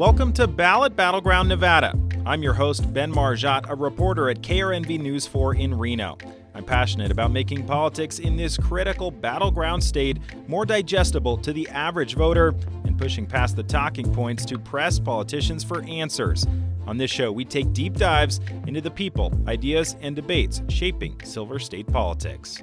Welcome to Ballot Battleground Nevada. I'm your host, Ben Margiott, a reporter at KRNV News 4 in Reno. I'm passionate about making politics in this critical battleground state more digestible to the average voter and pushing past the talking points to press politicians for answers. On this show, we take deep dives into the people, ideas, and debates shaping Silver State politics.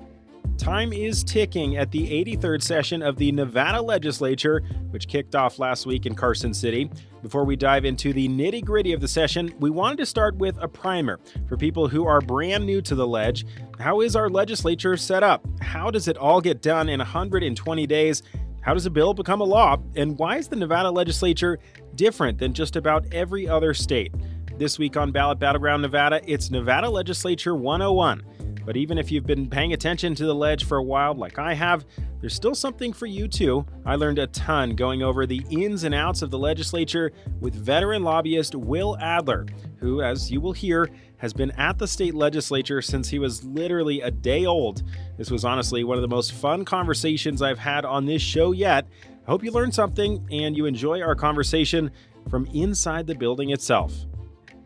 Time is ticking at the 83rd session of the Nevada Legislature, which kicked off last week in Carson City. Before we dive into the nitty-gritty of the session, we wanted to start with a primer for people who are brand new to the ledge. How is our legislature set up? How does it all get done in 120 days? How does a bill become a law? And why is the Nevada Legislature different than just about every other state? This week on Ballot Battleground Nevada, it's Nevada Legislature 101. But even if you've been paying attention to the ledge for a while, like I have, there's still something for you too. I learned a ton going over the ins and outs of the legislature with veteran lobbyist Will Adler, who, as you will hear, has been at the state legislature since he was literally a day old. This was honestly one of the most fun conversations I've had on this show yet. I hope you learned something and you enjoy our conversation from inside the building itself.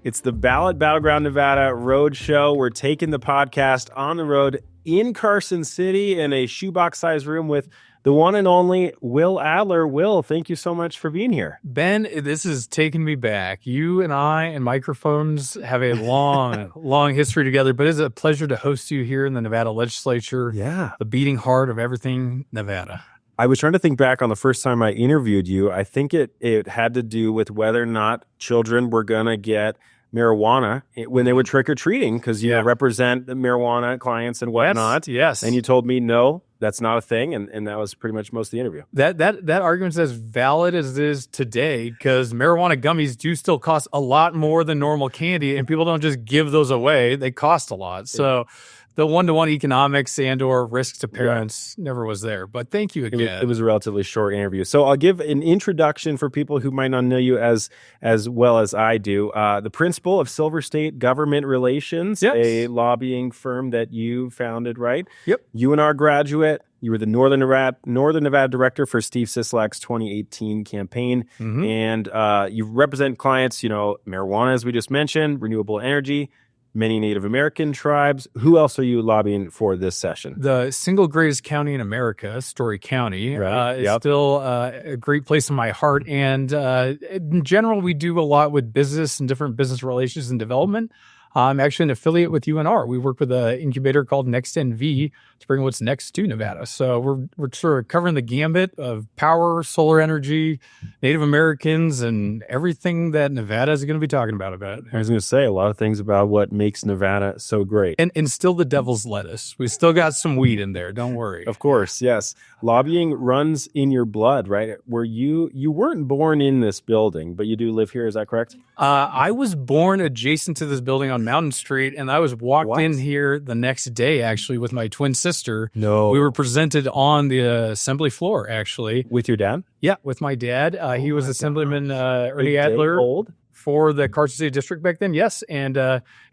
It's the Ballot Battleground Nevada Road Show. We're taking the podcast on the road in Carson City in a shoebox-sized room with the one and only Will Adler. Will, thank you so much for being here. Ben, this is taking me back. You and I and microphones have a long history together, but it's a pleasure to host you here in the Nevada Legislature. Yeah. The beating heart of everything Nevada. I was trying to think back on the first time I interviewed you. I think it had to do with whether or not children were going to get marijuana when they were trick-or-treating because you represent the marijuana clients and whatnot. Yes. And you told me, no, that's not a thing. And that was pretty much most of the interview. That argument's as valid as it is today because marijuana gummies do still cost a lot more than normal candy, and people don't just give those away. They cost a lot. So the one-to-one economics and or risk to parents never was there. But thank you again. It was a relatively short interview. So I'll give an introduction for people who might not know you as well as I do. The principal of Silver State Government Relations, a lobbying firm that you founded, right? Yep. UNR graduate. You were the Northern Nevada director for Steve Sisolak's 2018 campaign. Mm-hmm. And you represent clients, marijuana, as we just mentioned, renewable energy, many Native American tribes. Who else are you lobbying for this session? The single greatest county in America, Story County, is still a great place in my heart. And in general, we do a lot with business and different business relations and development. I'm actually an affiliate with UNR. We work with an incubator called NextNV to bring what's next to Nevada. So we're sort of covering the gambit of power, solar energy, Native Americans, and everything that Nevada is going to be talking about. I was going to say a lot of things about what makes Nevada so great. And still the devil's lettuce. We still got some weed in there. Don't worry. Of course, yes. Lobbying runs in your blood, right? Where you weren't born in this building, but you do live here. Is that correct? I was born adjacent to this building on Mountain Street, and I was walked in here the next day, actually, with my twin sister. No. We were presented on the assembly floor, actually. With your dad? Yeah, with my dad. He was Assemblyman Will Adler for the Carson City District back then, yes. And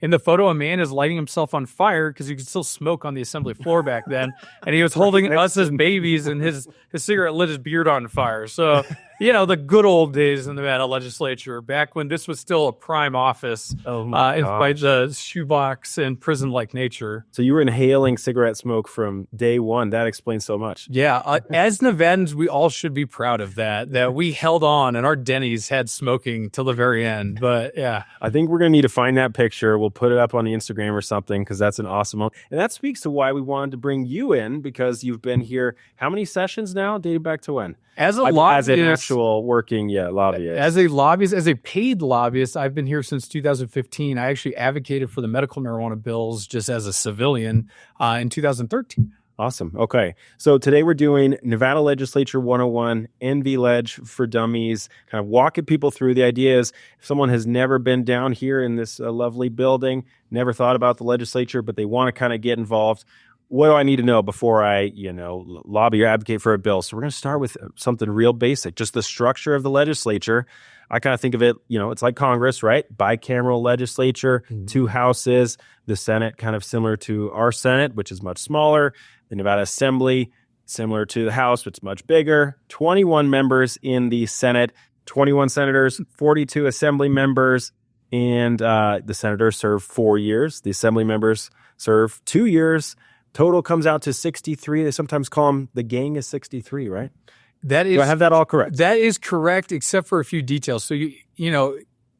in the photo, a man is lighting himself on fire because you could still smoke on the assembly floor back then. And he was holding us as babies, and his cigarette lit his beard on fire. So, the good old days in the Nevada Legislature, back when this was still a prime office, by the shoebox and prison-like nature. So you were inhaling cigarette smoke from day one. That explains so much. Yeah. As Nevadans, we all should be proud of that we held on and our Denny's had smoking till the very end. But yeah. I think we're going to need to find that picture. We'll put it up on the Instagram or something because that's an awesome one. And that speaks to why we wanted to bring you in because you've been here how many sessions now? Dating back to when? As an actual working lobbyist. As a paid lobbyist, I've been here since 2015. I actually advocated for the medical marijuana bills just as a civilian in 2013. Awesome. Okay. So today we're doing Nevada Legislature 101, NV Ledge for Dummies, kind of walking people through the ideas. If someone has never been down here in this lovely building, never thought about the legislature, but they want to kind of get involved, what do I need to know before I, lobby or advocate for a bill? So we're going to start with something real basic, just the structure of the legislature. I kind of think of it, it's like Congress, right? Bicameral legislature, two houses, the Senate kind of similar to our Senate, which is much smaller, the Nevada Assembly, similar to the House, which is much bigger, 21 members in the Senate, 21 senators, 42 assembly members, and the senators serve 4 years. The assembly members serve 2 years. Total comes out to 63. They sometimes call them the gang is 63, right? Do I have that all correct? That is correct, except for a few details. So,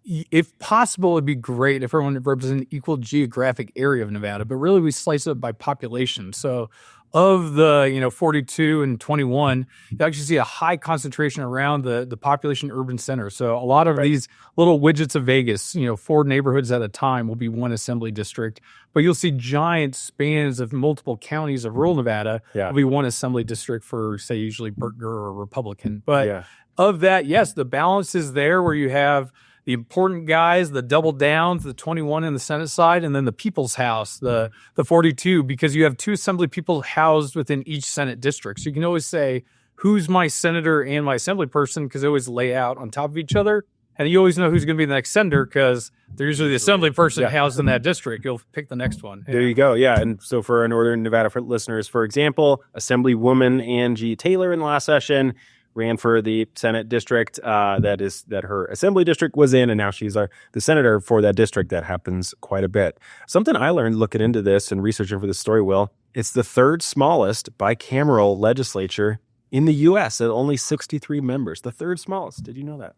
if possible, it'd be great if everyone represented an equal geographic area of Nevada, but really we slice it by population. So of the 42 and 21, you actually see a high concentration around the population urban center. So a lot of these little widgets of Vegas, 4 neighborhoods at a time will be one assembly district, but you'll see giant spans of multiple counties of rural Nevada will be one assembly district for, say, usually Burger or Republican. But of that, yes, the balance is there where you have the important guys, the double downs, the 21 in the Senate side, and then the People's House, the 42, because you have 2 assembly people housed within each Senate district. So you can always say, who's my senator and my assembly person, because they always lay out on top of each other. And you always know who's going to be the next senator because they're usually the assembly person housed in that district. You'll pick the next one. There you go. Yeah. And so for our Northern Nevada listeners, for example, Assemblywoman Angie Taylor in the last session ran for the Senate district that her assembly district was in, and now she's the senator for that district. That happens quite a bit. Something I learned looking into this and researching for this story, Will, it's the 3rd smallest bicameral legislature in the U.S. at only 63 members. The 3rd smallest. Did you know that?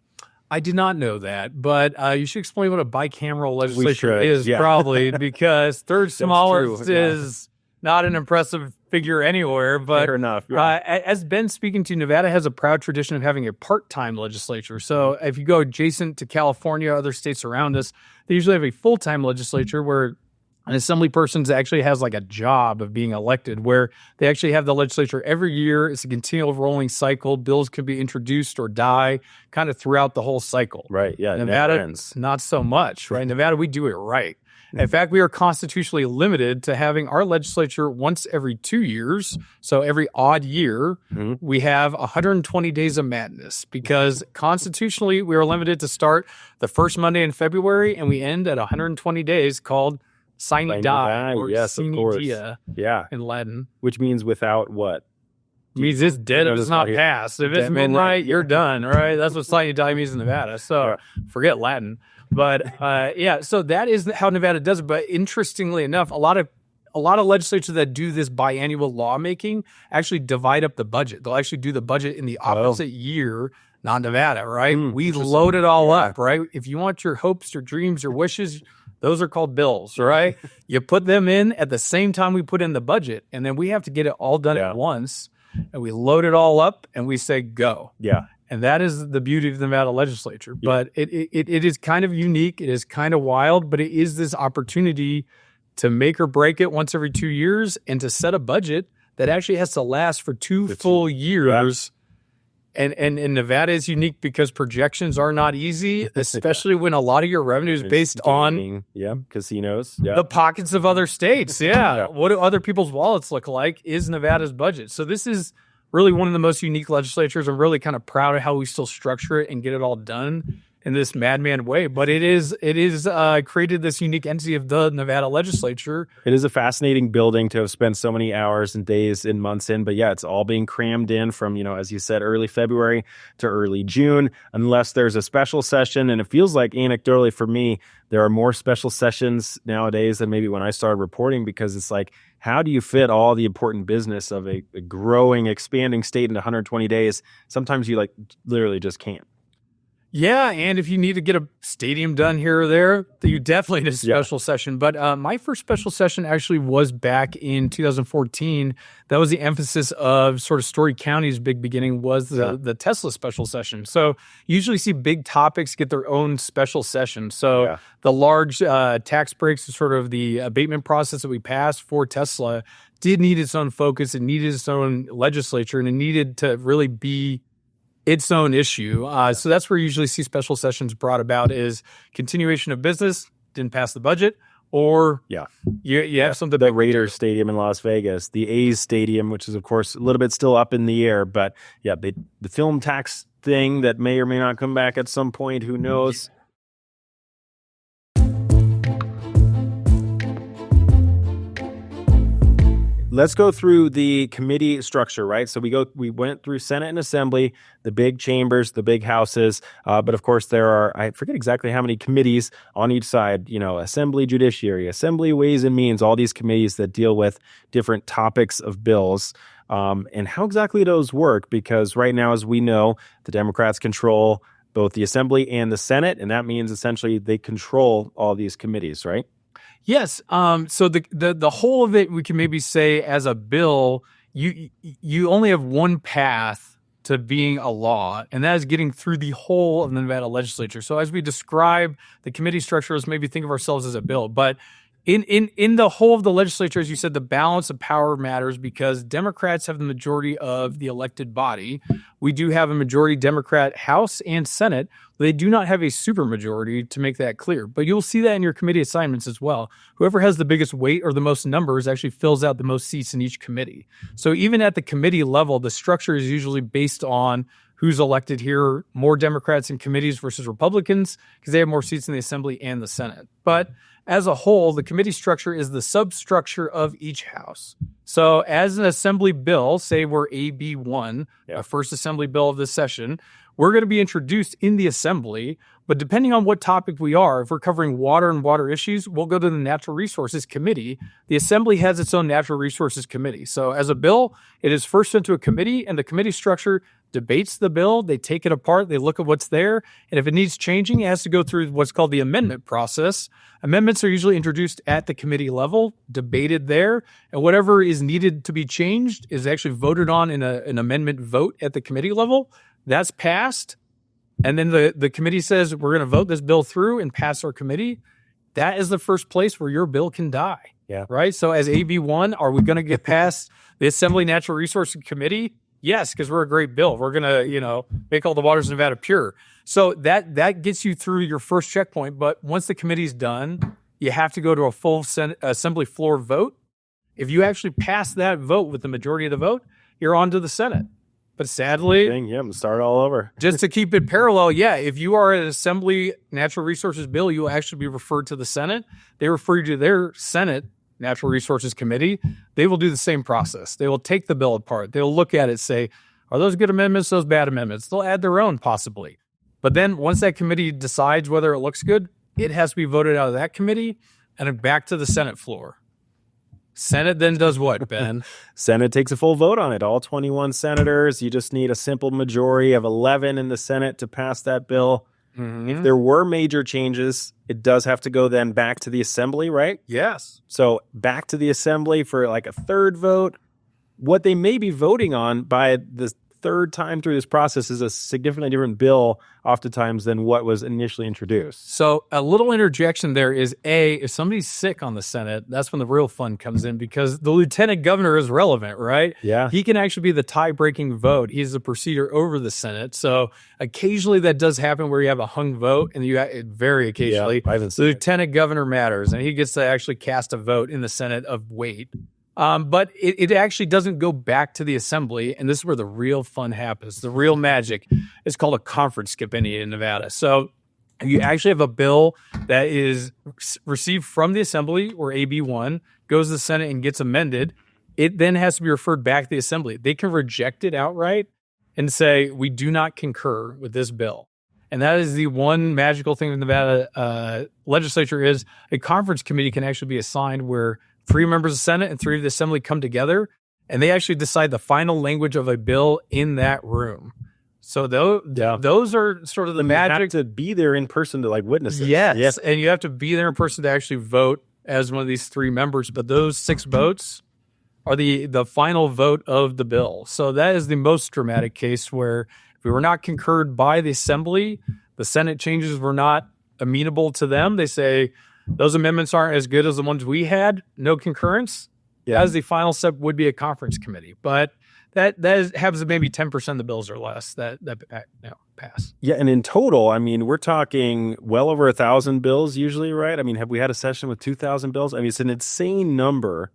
I did not know that, but you should explain what a bicameral legislature is, probably, because 3rd smallest is not an impressive figure anywhere. But fair enough. As Ben speaking to, Nevada has a proud tradition of having a part-time legislature. So if you go adjacent to California, other states around us, they usually have a full-time legislature where an assembly person actually has like a job of being elected, where they actually have the legislature every year. It's a continual rolling cycle. Bills can be introduced or die kind of throughout the whole cycle. Right. Yeah. Nevada, not so much. Right. Nevada, we do it right. In fact, we are constitutionally limited to having our legislature once every 2 years. So every odd year, we have 120 days of madness, because constitutionally we are limited to start the first Monday in February and we end at 120 days, called sine die, or sine dia in Latin. Which means without what? Means it's dead if it's not passed. If it's midnight, you're done, right? That's what sine die means in Nevada. So forget Latin. But so that is how Nevada does it. But interestingly enough, a lot of legislatures that do this biannual lawmaking actually divide up the budget. They'll actually do the budget in the opposite year, not Nevada, right? We load it all up, right? If you want your hopes, your dreams, your wishes, those are called bills, right? You put them in at the same time we put in the budget, and then we have to get it all done at once, and we load it all up, and we say go. Yeah. And that is the beauty of the Nevada legislature. But it is kind of unique. It is kind of wild, but it is this opportunity to make or break it once every 2 years and to set a budget that actually has to last for 2 full years. And Nevada is unique because projections are not easy, especially when a lot of your revenue is based on casinos, the pockets of other states. What do other people's wallets look like is Nevada's budget. So this is really one of the most unique legislatures. I'm really kind of proud of how we still structure it and get it all done in this madman way. But it is created this unique entity of the Nevada legislature. It is a fascinating building to have spent so many hours and days and months in. But it's all being crammed in from, as you said, early February to early June, unless there's a special session. And it feels like, anecdotally for me, there are more special sessions nowadays than maybe when I started reporting, because it's like, how do you fit all the important business of a growing, expanding state into 120 days? Sometimes you literally just can't. Yeah, and if you need to get a stadium done here or there, you definitely need a special session. But my first special session actually was back in 2014. That was the emphasis of sort of Story County's big beginning, was the Tesla special session. So you usually see big topics get their own special session. So the large tax breaks and sort of the abatement process that we passed for Tesla did need its own focus. It needed its own legislature, and it needed to really be its own issue. So that's where you usually see special sessions brought about, is continuation of business, didn't pass the budget, or you have something. The Raiders Stadium in Las Vegas, the A's Stadium, which is, of course, a little bit still up in the air. But the film tax thing that may or may not come back at some point, who knows? let's go through the committee structure, right? So we went through Senate and Assembly, the big chambers, the big houses, but of course there are, I forget exactly how many committees on each side, Assembly, Judiciary, Assembly, Ways and Means, all these committees that deal with different topics of bills. And how exactly those work, because right now, as we know, the Democrats control both the Assembly and the Senate, and that means essentially they control all these committees, right? Yes. So the whole of it, we can maybe say as a bill, you only have one path to being a law, and that is getting through the whole of the Nevada legislature. So as we describe the committee structure, let's maybe think of ourselves as a bill, but in the whole of the legislature, as you said, the balance of power matters because Democrats have the majority of the elected body. We do have a majority Democrat House and Senate. They do not have a supermajority, to make that clear. But you'll see that in your committee assignments as well. Whoever has the biggest weight or the most numbers actually fills out the most seats in each committee. So even at the committee level, the structure is usually based on who's elected here, more Democrats in committees versus Republicans, because they have more seats in the Assembly and the Senate. But as a whole, the committee structure is the substructure of each house. So as an Assembly bill, say we're AB1, a first Assembly bill of this session, we're going to be introduced in the Assembly, but depending on what topic we are, if we're covering water and water issues, we'll go to the Natural Resources Committee. The Assembly has its own Natural Resources Committee. So as a bill, it is first sent to a committee, and the committee structure debates the bill, they take it apart, they look at what's there, and if it needs changing, it has to go through what's called the amendment process. Amendments are usually introduced at the committee level, debated there, and whatever is needed to be changed is actually voted on in an amendment vote at the committee level. That's passed, and then the committee says, we're going to vote this bill through and pass our committee. That is the first place where your bill can die, right? So as AB1, are we going to get past the Assembly Natural Resources Committee? Yes, because we're a great bill. We're going to, make all the waters in Nevada pure. So that gets you through your first checkpoint. But once the committee's done, you have to go to a full Assembly floor vote. If you actually pass that vote with the majority of the vote, you're on to the Senate. But sadly, start all over. Just to keep it parallel, if you are an Assembly Natural Resources bill, you will actually be referred to the Senate. They refer you to their Senate Natural Resources Committee. They will do the same process. They will take the bill apart. They'll look at it, say, are those good amendments, those bad amendments? They'll add their own, possibly. But then once that committee decides whether it looks good, it has to be voted out of that committee and then back to the Senate floor. Senate then does what, Ben? Senate takes a full vote on it. All 21 senators. You just need a simple majority of 11 in the Senate to pass that bill. Mm-hmm. If there were major changes, it does have to go then back to the Assembly, right? Yes. So back to the Assembly for like a third vote. What they may be voting on by the third time through this process is a significantly different bill oftentimes than what was initially introduced. So a little interjection there is, if somebody's sick on the Senate, that's when the real fun comes in because the lieutenant governor is relevant, right? Yeah. He can actually be the tie-breaking vote. He's the procedure over the Senate. So occasionally that does happen where you have a hung vote, and very occasionally, the lieutenant governor matters, and he gets to actually cast a vote in the Senate of weight. But it actually doesn't go back to the Assembly, and this is where the real fun happens. The real magic is called a conference committee in Nevada. So you actually have a bill that is received from the Assembly, or AB1, goes to the Senate and gets amended. It then has to be referred back to the Assembly. They can reject it outright and say, we do not concur with this bill. And that is the one magical thing in the Nevada legislature is a conference committee can actually be assigned where 3 members of the Senate and 3 of the Assembly come together, and they actually decide the final language of a bill in that room. So those are sort of the magic. You have to be there in person to witness it. Yes, and you have to be there in person to actually vote as one of these 3 members. But those 6 votes are the final vote of the bill. So that is the most dramatic case where if we were not concurred by the Assembly, the Senate changes were not amenable to them. They say, those amendments aren't as good as the ones we had. No concurrence. As the final step would be a conference committee. But that happens maybe 10% of the bills or less that pass. Yeah, and in total, we're talking well over 1,000 bills usually, right? Have we had a session with 2,000 bills? It's an insane number.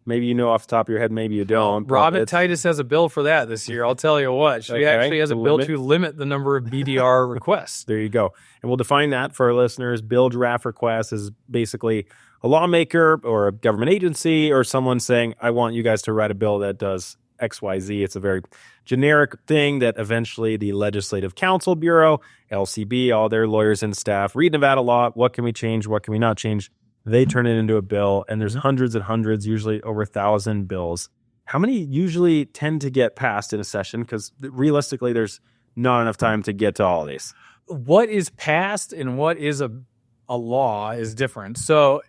Maybe you know off the top of your head, maybe you don't. Robin Titus has a bill for that this year. I'll tell you what. She actually has a bill to limit the number of BDR requests. There you go. And we'll define that for our listeners. Bill draft request is basically a lawmaker or a government agency or someone saying, I want you guys to write a bill that does XYZ. It's a very generic thing that eventually the Legislative Counsel Bureau, LCB, all their lawyers and staff read Nevada law. What can we change? What can we not change? They turn it into a bill, and there's hundreds and hundreds, usually over 1,000 bills. How many usually tend to get passed in a session? Because realistically, there's not enough time to get to all of these. What is passed and what is a law is different. So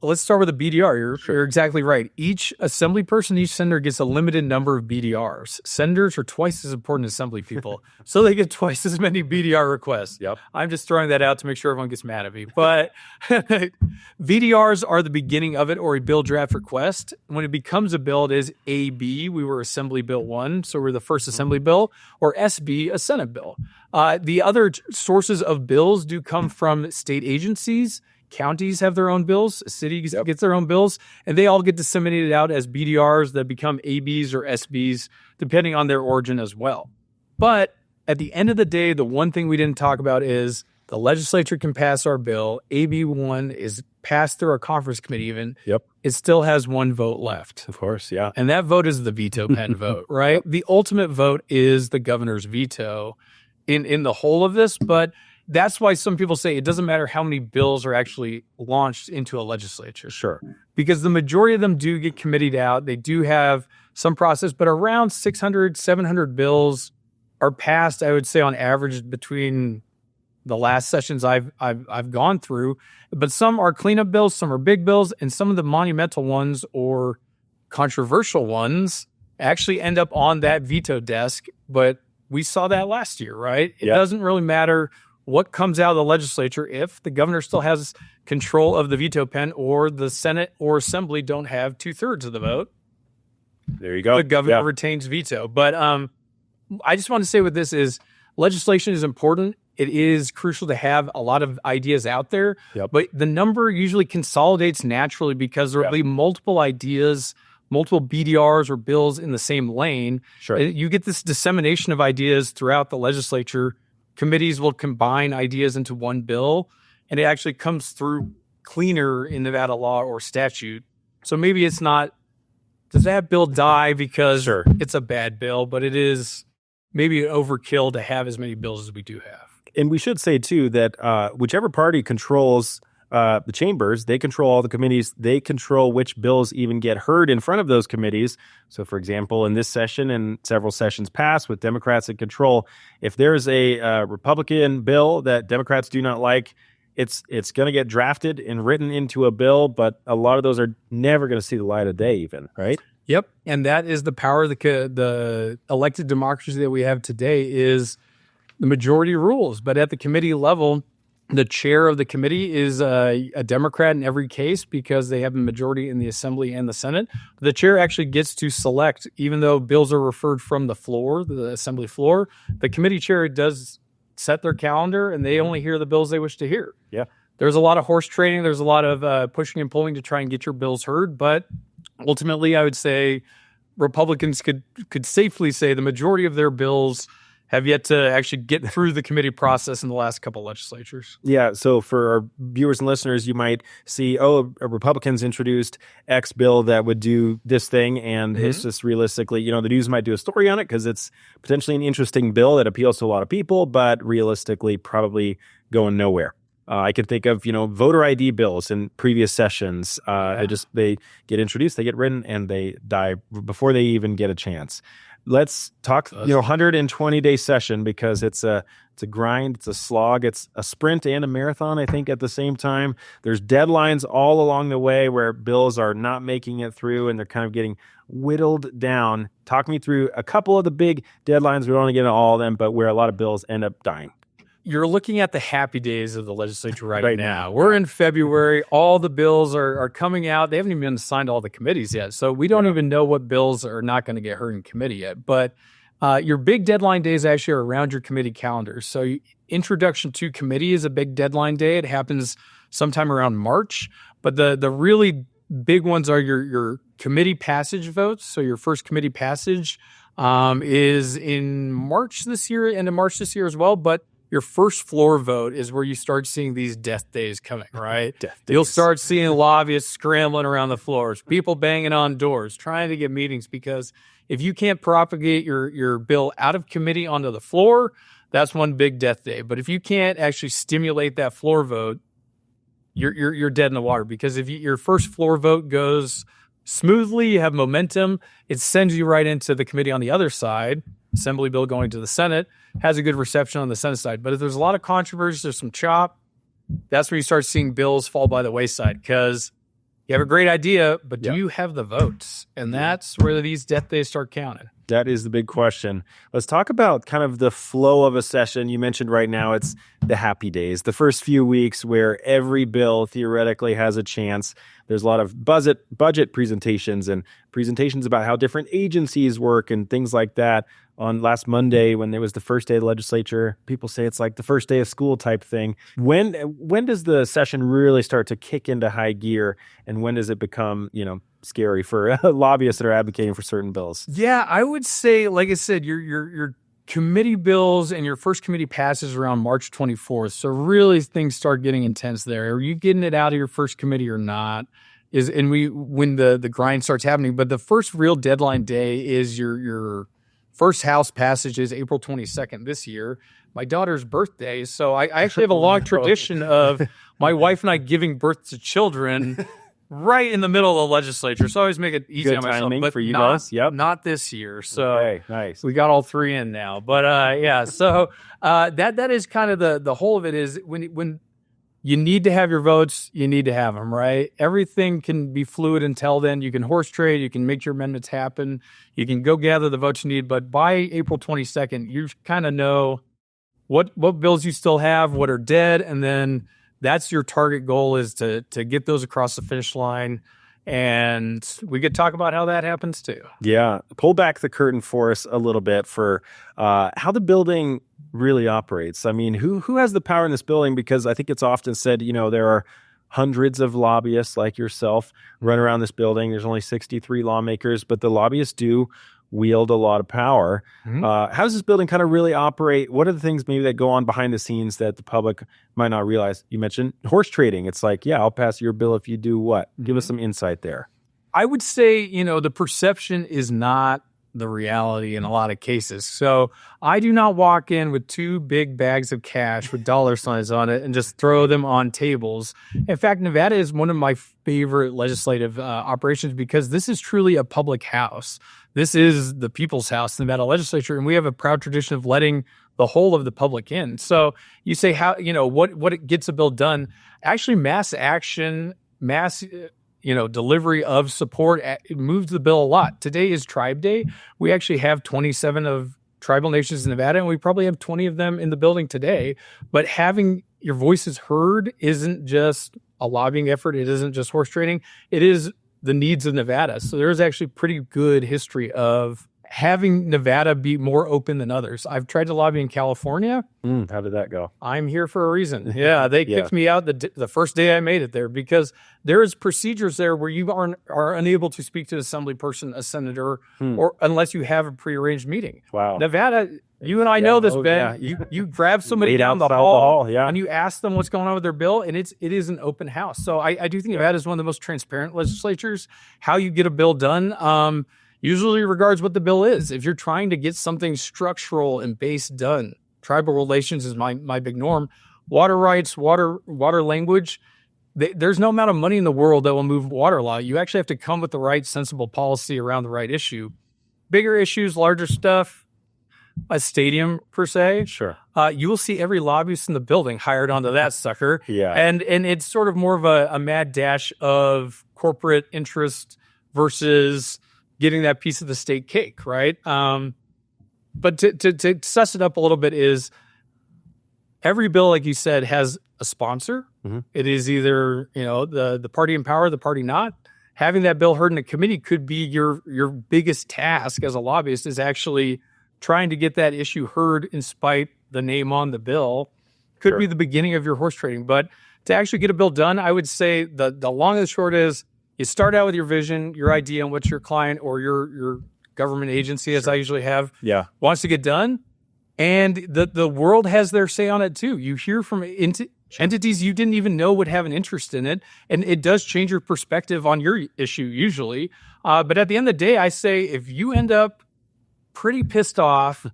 let's start with a BDR. You're exactly right. Each assembly person, each senator gets a limited number of BDRs. Senators are twice as important as assembly people, so they get twice as many BDR requests. Yep. I'm just throwing that out to make sure everyone gets mad at me. But VDRs are the beginning of it, or a bill draft request. When it becomes a bill, it is AB. We were Assembly Bill 1, so we're the first Assembly bill, or SB, a Senate bill. The other sources of bills do come from state agencies. Counties have their own bills, cities gets their own bills, and they all get disseminated out as BDRs that become ABs or SBs, depending on their origin as well. But at the end of the day, the one thing we didn't talk about is the legislature can pass our bill. AB1 is passed through our conference committee even. Yep. It still has one vote left. Of course, yeah. And that vote is the veto pen vote, right? The ultimate vote is the governor's veto in the whole of this, but that's why some people say it doesn't matter how many bills are actually launched into a legislature. Sure. Because the majority of them do get committed out. They do have some process, but around 600, 700 bills are passed, I would say, on average between the last sessions I've gone through. But some are cleanup bills, some are big bills, and some of the monumental ones or controversial ones actually end up on that veto desk. But we saw that last year, right? It doesn't really matter what comes out of the legislature if the governor still has control of the veto pen, or the Senate or Assembly don't have 2/3 of the vote. There you go. The governor retains veto. But I just want to say with this is legislation is important. It is crucial to have a lot of ideas out there, but the number usually consolidates naturally because there will be multiple ideas, multiple BDRs or bills in the same lane. Sure. You get this dissemination of ideas throughout the legislature. Committees will combine ideas into one bill, and it actually comes through cleaner in Nevada law or statute. So maybe it's not, does that bill die because it's a bad bill, but it is maybe an overkill to have as many bills as we do have. And we should say, too, that whichever party controls the chambers, they control all the committees. They control which bills even get heard in front of those committees. So, for example, in this session and several sessions past with Democrats in control, if there's a Republican bill that Democrats do not like, it's going to get drafted and written into a bill, but a lot of those are never going to see the light of day even, right? Yep. And that is the power of the elected democracy that we have today is the majority rules. But at the committee level, the chair of the committee is a Democrat in every case because they have a majority in the Assembly and the Senate. The chair actually gets to select, even though bills are referred from the floor, the Assembly floor, the committee chair does set their calendar and they only hear the bills they wish to hear. Yeah. There's a lot of horse trading. There's a lot of pushing and pulling to try and get your bills heard. But ultimately, I would say Republicans could safely say the majority of their bills have yet to actually get through the committee process in the last couple legislatures. Yeah, so for our viewers and listeners, you might see, Republicans introduced X bill that would do this thing, and it's just realistically, the news might do a story on it because it's potentially an interesting bill that appeals to a lot of people, but realistically probably going nowhere. I could think of, voter ID bills in previous sessions. They get introduced, they get written, and they die before they even get a chance. Let's talk, 120-day session because it's a grind, it's a slog, it's a sprint and a marathon, I think, at the same time. There's deadlines all along the way where bills are not making it through and they're kind of getting whittled down. Talk me through a couple of the big deadlines. We don't want to get into all of them, but where a lot of bills end up dying. You're looking at the happy days of the legislature right now. We're in February. All the bills are coming out. They haven't even been assigned to all the committees yet. So we don't even know what bills are not going to get heard in committee yet. But your big deadline days actually are around your committee calendars. So introduction to committee is a big deadline day. It happens sometime around March. But the really big ones are your committee passage votes. So your first committee passage is in March this year, end of March this year as well. But your first floor vote is where you start seeing these death days coming, right? You'll start seeing lobbyists scrambling around the floors, people banging on doors, trying to get meetings, because if you can't propagate your bill out of committee onto the floor, that's one big death day. But if you can't actually stimulate that floor vote, you're dead in the water, because if your first floor vote goes smoothly, you have momentum, it sends you right into the committee on the other side. Assembly bill going to the Senate has a good reception on the Senate side. But if there's a lot of controversy, there's some chop, that's where you start seeing bills fall by the wayside, because you have a great idea, but do you have the votes? And that's where these death days start counting. That is the big question. Let's talk about kind of the flow of a session. You mentioned right now it's the happy days, the first few weeks where every bill theoretically has a chance. There's a lot of budget presentations and presentations about how different agencies work and things like that. On last Monday, when it was the first day of the legislature, people say it's like the first day of school type thing. When does the session really start to kick into high gear, and when does it become, scary for lobbyists that are advocating for certain bills? Yeah, I would say, like I said, your committee bills and your first committee passes around March 24th. So really things start getting intense there. Are you getting it out of your first committee or not? When the grind starts happening. But the first real deadline day is your first House passage is April 22nd this year, my daughter's birthday. So I actually have a long tradition of my wife and I giving birth to children right in the middle of the legislature. So I always make it easy Good on myself. timing But for you guys. Yep. Not this year. So okay, nice. We got all three in now. But yeah, so that is kind of the whole of it is when you need to have your votes, you need to have them, right? Everything can be fluid until then. You can horse trade. You can make your amendments happen. You can go gather the votes you need. But by April 22nd, you kind of know what bills you still have, what are dead, and then that's your target goal is to get those across the finish line. And we could talk about how that happens too. Yeah. Pull back the curtain for us a little bit for how the building really operates. I mean, who has the power in this building? Because I think it's often said, there are hundreds of lobbyists like yourself run around this building. There's only 63 lawmakers, but the lobbyists do wield a lot of power. Mm-hmm. How does this building kind of really operate? What are the things maybe that go on behind the scenes that the public might not realize? You mentioned horse trading. It's like, I'll pass your bill if you do what? Mm-hmm. Give us some insight there. I would say, the perception is not the reality in a lot of cases. So I do not walk in with 2 big bags of cash with dollar signs on it and just throw them on tables. In fact, Nevada is one of my favorite legislative operations because this is truly a public house. This is the people's house, the Nevada legislature, and we have a proud tradition of letting the whole of the public in. So you say how, what it gets a bill done, actually mass action, delivery of support, it moves the bill a lot. Today is Tribe Day. We actually have 27 of tribal nations in Nevada, and we probably have 20 of them in the building today. But having your voices heard isn't just a lobbying effort. It isn't just horse trading. It is the needs of Nevada. So there's actually pretty good history of having Nevada be more open than others. I've tried to lobby in California. How did that go? I'm here for a reason. Yeah, they kicked me out the first day I made it there because there is procedures there where you are unable to speak to an assembly person, a senator, or unless you have a prearranged meeting. Wow. Nevada, you and I know this, Ben. Yeah. You grab somebody down the hall, and you ask them what's going on with their bill, and it is an open house. So I do think Nevada is one of the most transparent legislatures. How you get a bill done usually regards what the bill is. If you're trying to get something structural and base done, tribal relations is my big norm. Water rights, water language, there's no amount of money in the world that will move water law. You actually have to come with the right sensible policy around the right issue. Bigger issues, larger stuff, a stadium per se. Sure. You will see every lobbyist in the building hired onto that sucker. Yeah. And it's sort of more of a mad dash of corporate interest versus getting that piece of the state cake, right? But to suss it up a little bit is every bill, like you said, has a sponsor. Mm-hmm. It is either, the party in power, the party not. Having that bill heard in a committee could be your biggest task as a lobbyist is actually trying to get that issue heard in spite the name on the bill. Could be the beginning of your horse trading. But to actually get a bill done, I would say the long and the short is you start out with your vision, your idea, and what your client or your government agency, as I usually have, wants to get done. And the world has their say on it too. You hear from entities you didn't even know would have an interest in it, and it does change your perspective on your issue usually. But at the end of the day, I say if you end up pretty pissed off,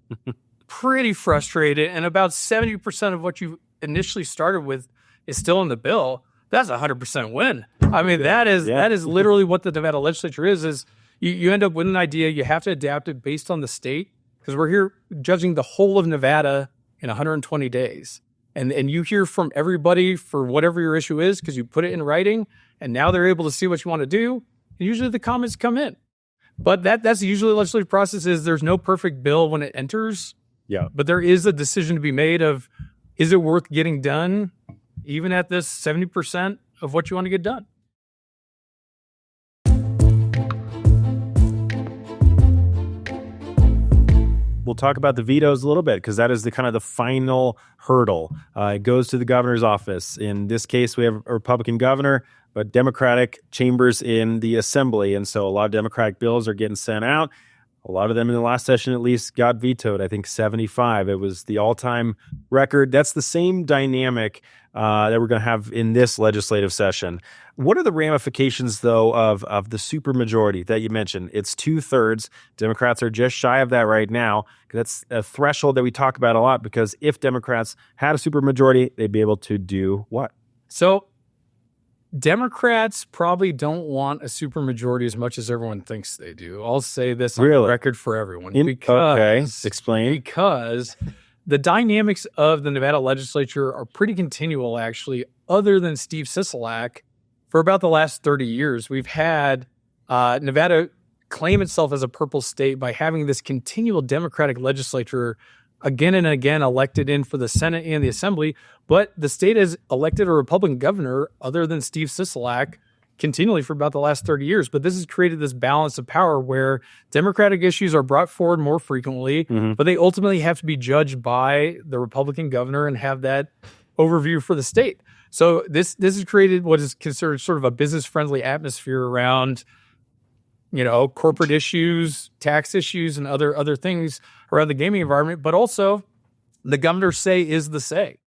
pretty frustrated, and about 70% of what you initially started with is still in the bill, that's 100% win. I mean, that is literally what the Nevada legislature is you end up with an idea, you have to adapt it based on the state, because we're here judging the whole of Nevada in 120 days. And you hear from everybody for whatever your issue is because you put it in writing, and now they're able to see what you want to do. And usually the comments come in. But that's usually the legislative process is there's no perfect bill when it enters. Yeah. But there is a decision to be made of, is it worth getting done, even at this 70% of what you want to get done? We'll talk about the vetoes a little bit because that is the kind of the final hurdle. It goes to the governor's office. In this case, we have a Republican governor, but Democratic chambers in the assembly. And so a lot of Democratic bills are getting sent out. A lot of them in the last session at least got vetoed. I think 75. It was the all-time record. That's the same dynamic that we're going to have in this legislative session. What are the ramifications, though, of the supermajority that you mentioned? It's 2/3. Democrats are just shy of that right now. That's a threshold that we talk about a lot because if Democrats had a supermajority, they'd be able to do what? So Democrats probably don't want a supermajority as much as everyone thinks they do. I'll say this on the record for everyone. Explain. Because the dynamics of the Nevada legislature are pretty continual, actually, other than Steve Sisolak. For about the last 30 years, we've had Nevada claim itself as a purple state by having this continual Democratic legislature again and again elected in for the Senate and the Assembly, but the state has elected a Republican governor other than Steve Sisolak continually for about the last 30 years. But this has created this balance of power where Democratic issues are brought forward more frequently, but they ultimately have to be judged by the Republican governor and have that overview for the state. So this has created what is considered sort of a business-friendly atmosphere around, corporate issues, tax issues, and other things around the gaming environment. But also, the governor's say is the say.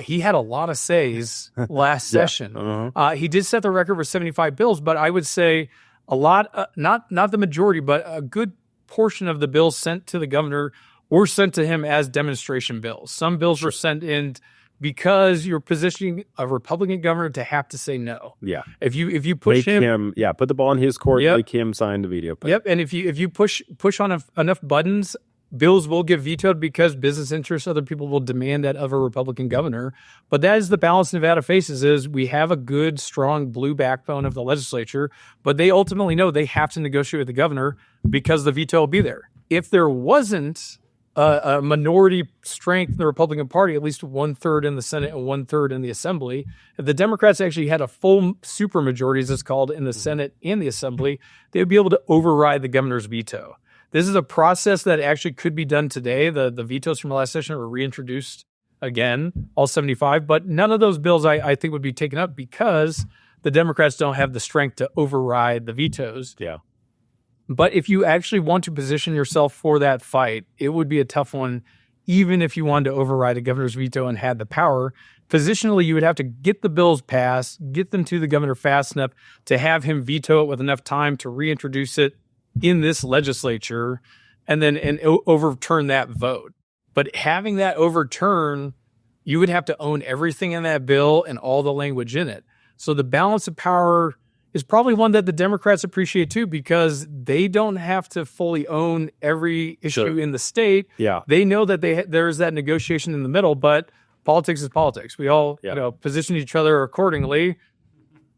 He had a lot of says last session. He did set the record for 75 bills, but I would say a lot, not the majority, but a good portion of the bills sent to the governor were sent to him as demonstration bills. Some bills were sent in because you're positioning a Republican governor to have to say no. Yeah. If you push him, put the ball in his court, make him sign the veto. Yep. And if you push on enough buttons, bills will get vetoed because business interests, other people will demand that of a Republican governor. But that is the balance Nevada faces is we have a good, strong blue backbone of the legislature, but they ultimately know they have to negotiate with the governor because the veto will be there. If there wasn't a minority strength in the Republican Party, at least 1/3 in the Senate and 1/3 in the Assembly, if the Democrats actually had a full supermajority, as it's called, in the Senate and the Assembly, they would be able to override the governor's veto. This is a process that actually could be done today. The vetoes from the last session were reintroduced again, all 75, but none of those bills I think would be taken up because the Democrats don't have the strength to override the vetoes. Yeah. But if you actually want to position yourself for that fight, it would be a tough one, even if you wanted to override the governor's veto and had the power. Positionally, you would have to get the bills passed, get them to the governor fast enough to have him veto it with enough time to reintroduce it in this legislature and overturn that vote. But having that overturn, you would have to own everything in that bill and all the language in it. So the balance of power is probably one that the Democrats appreciate too, because they don't have to fully own every issue in the state. Yeah. They know that there's that negotiation in the middle, but politics is politics. We all position each other accordingly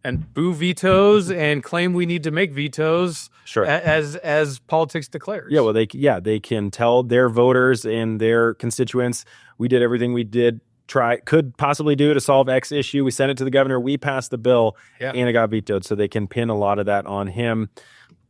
and boo vetoes and claim we need to make vetoes as politics declares. Yeah, well, they can tell their voters and their constituents, we did everything we could possibly do to solve X issue. We sent it to the governor. We passed the bill and it got vetoed. So they can pin a lot of that on him.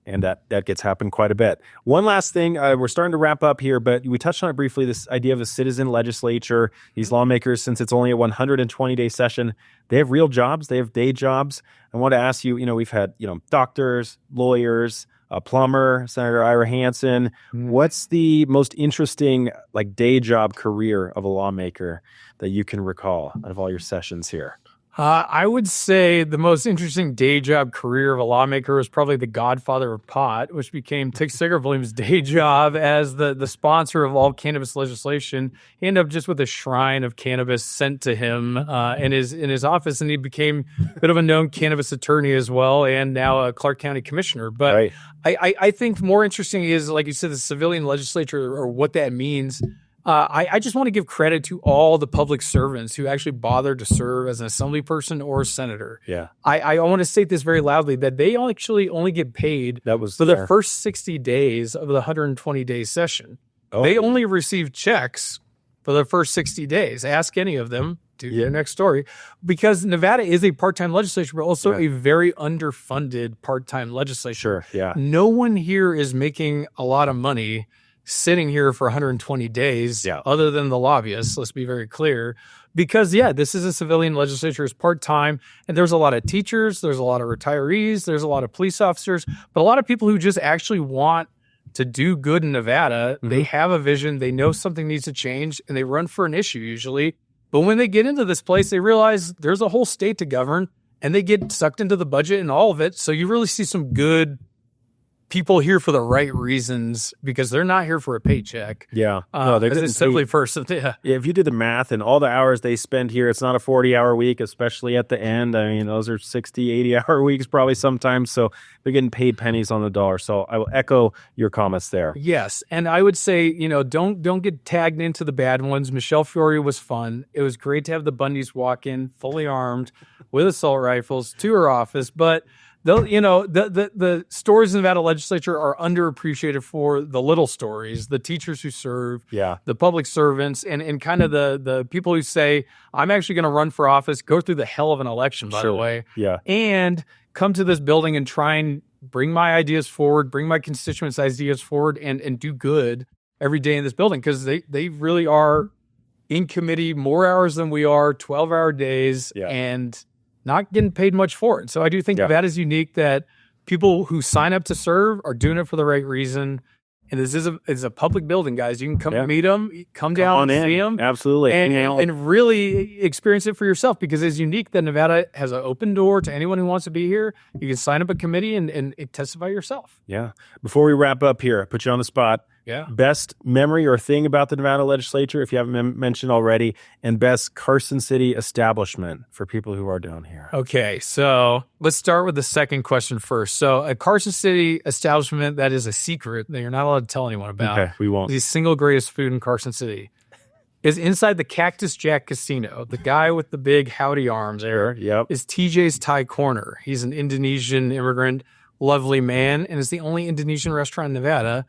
And that gets happened quite a bit. One last thing, we're starting to wrap up here, but we touched on it briefly, this idea of a citizen legislature. These lawmakers, since it's only a 120-day session, they have real jobs. They have day jobs. I want to ask you, we've had, doctors, lawyers, a plumber, Senator Ira Hansen. What's the most interesting day job career of a lawmaker that you can recall out of all your sessions here? I would say the most interesting day job career of a lawmaker was probably the godfather of pot, which became Tick Sigerblum's day job as the sponsor of all cannabis legislation. He ended up just with a shrine of cannabis sent to him in his office, and he became a bit of a known cannabis attorney as well, and now a Clark County commissioner. But right. I think more interesting is, like you said, the civilian legislature, or what that means. I just want to give credit to all the public servants who actually bothered to serve as an assembly person or a senator. Yeah, I want to state this very loudly, that they actually only get paid for the first 60 days of the 120-day session. Oh. They only receive checks for the first 60 days. Ask any of them. Do your next story. Because Nevada is a part-time legislature, but also a very underfunded part-time legislature. Sure, yeah. No one here is making a lot of money sitting here for 120 days, other than the lobbyists, let's be very clear. Because, this is a civilian legislature, it's part-time, and there's a lot of teachers, there's a lot of retirees, there's a lot of police officers, but a lot of people who just actually want to do good in Nevada. They have a vision, they know something needs to change, and they run for an issue usually. But when they get into this place, they realize there's a whole state to govern, and they get sucked into the budget and all of it. So you really see some good people here for the right reasons, because they're not here for a paycheck. Yeah. No, they're simply first. Yeah, if you do the math and all the hours they spend here, it's not a 40-hour week, especially at the end. I mean, those are 60, 80-hour weeks probably sometimes. So they're getting paid pennies on the dollar. So I will echo your comments there. Yes. And I would say, don't get tagged into the bad ones. Michelle Fiore was fun. It was great to have the Bundys walk in fully armed with assault rifles to her office. But the stories in the Nevada legislature are underappreciated for the little stories, the teachers who serve, the public servants, and kind of the people who say, I'm actually going to run for office, go through the hell of an election, by the way, and come to this building and try and bring my ideas forward, bring my constituents' ideas forward, and do good every day in this building, because they really are in committee more hours than we are, 12-hour days, and not getting paid much for it. So I do think Nevada is unique, that people who sign up to serve are doing it for the right reason. And this is a public building, guys. You can come meet them, come down and see them. Absolutely. And really experience it for yourself, because it's unique that Nevada has an open door to anyone who wants to be here. You can sign up a committee and testify yourself. Yeah. Before we wrap up here, I put you on the spot. Yeah. Best memory or thing about the Nevada legislature, if you haven't mentioned already, and best Carson City establishment for people who are down here. Okay, so let's start with the second question first. So a Carson City establishment that is a secret that you're not allowed to tell anyone about. Okay, we won't. The single greatest food in Carson City is inside the Cactus Jack Casino. The guy with the big howdy arms there is TJ's Thai Corner. He's an Indonesian immigrant, lovely man, and it's the only Indonesian restaurant in Nevada.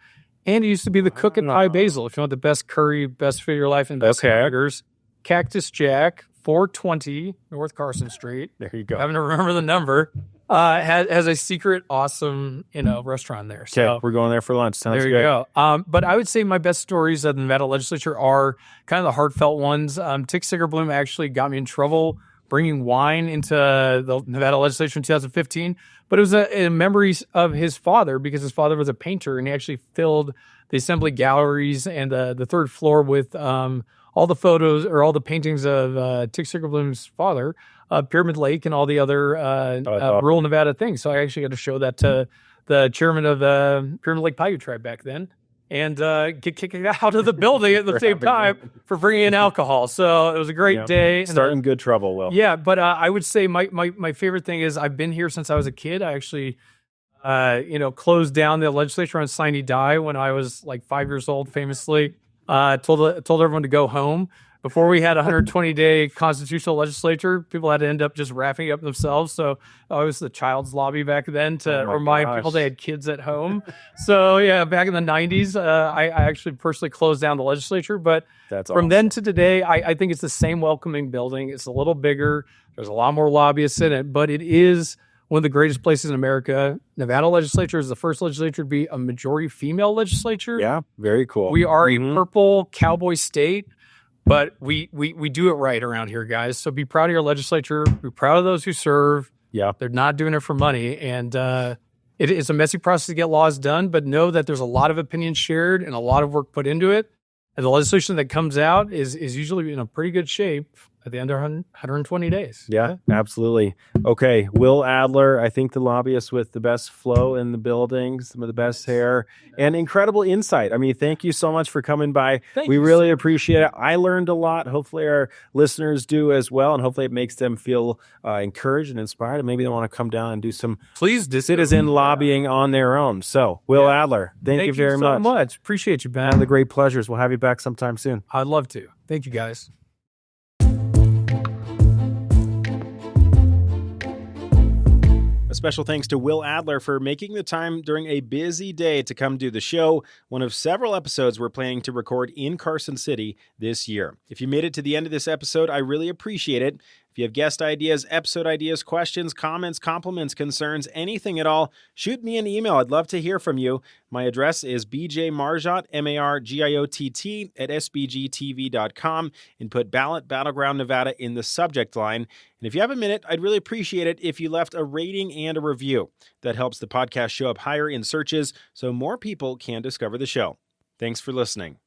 And he used to be the cook at Thai Basil. If you want the best curry, best food of your life, and best hamburgers, Cactus Jack, 420 North Carson Street. There you go. Having to remember the number. Has a secret, awesome, restaurant there. So okay, we're going there for lunch. Sounds there you go. But I would say my best stories of the Nevada legislature are kind of the heartfelt ones. Tick Sigerblum actually got me in trouble bringing wine into the Nevada legislature in 2015. But it was a memories of his father, because his father was a painter, and he actually filled the assembly galleries and the third floor with all the photos or all the paintings of Tick Sigerblum's father, Pyramid Lake, and all the other rural Nevada things. So I actually got to show that to the chairman of the Pyramid Lake Paiute tribe back then, and get kicked out of the building at the same time for bringing in alcohol. So it was a great day. Starting good trouble, Will. Yeah, but I would say my favorite thing is I've been here since I was a kid. I actually, closed down the legislature on Sine Die when I was like 5 years old, famously. Told everyone to go home. Before we had a 120-day constitutional legislature, people had to end up just wrapping up themselves. So I was the child's lobby back then to remind people they had kids at home. So yeah, back in the 90s, I actually personally closed down the legislature. But from then to today, I think it's the same welcoming building. It's a little bigger. There's a lot more lobbyists in it, but it is one of the greatest places in America. Nevada legislature is the first legislature to be a majority female legislature. Yeah, very cool. We are a purple cowboy state. But we do it right around here, guys. So be proud of your legislature. Be proud of those who serve. Yeah. They're not doing it for money. And It is a messy process to get laws done, but know that there's a lot of opinions shared and a lot of work put into it. And the legislation that comes out is usually in a pretty good shape at the end of 120 days. Yeah, absolutely. Okay, Will Adler, I think the lobbyist with the best flow in the building, some of the best hair, and incredible insight. I mean, thank you so much for coming by. We really appreciate it. I learned a lot. Hopefully our listeners do as well, and hopefully it makes them feel encouraged and inspired, and maybe they want to come down and do some citizen lobbying on their own. So, Will Adler, thank you very so much. Appreciate you, Ben. One of the great pleasures. We'll have you back sometime soon. I'd love to. Thank you, guys. A special thanks to Will Adler for making the time during a busy day to come do the show, one of several episodes we're planning to record in Carson City this year. If you made it to the end of this episode, I really appreciate it. If you have guest ideas, episode ideas, questions, comments, compliments, concerns, anything at all, shoot me an email. I'd love to hear from you. My address is bjmargiott, Margiott, at sbgtv.com, and put Ballot Battleground Nevada in the subject line. And if you have a minute, I'd really appreciate it if you left a rating and a review. That helps the podcast show up higher in searches so more people can discover the show. Thanks for listening.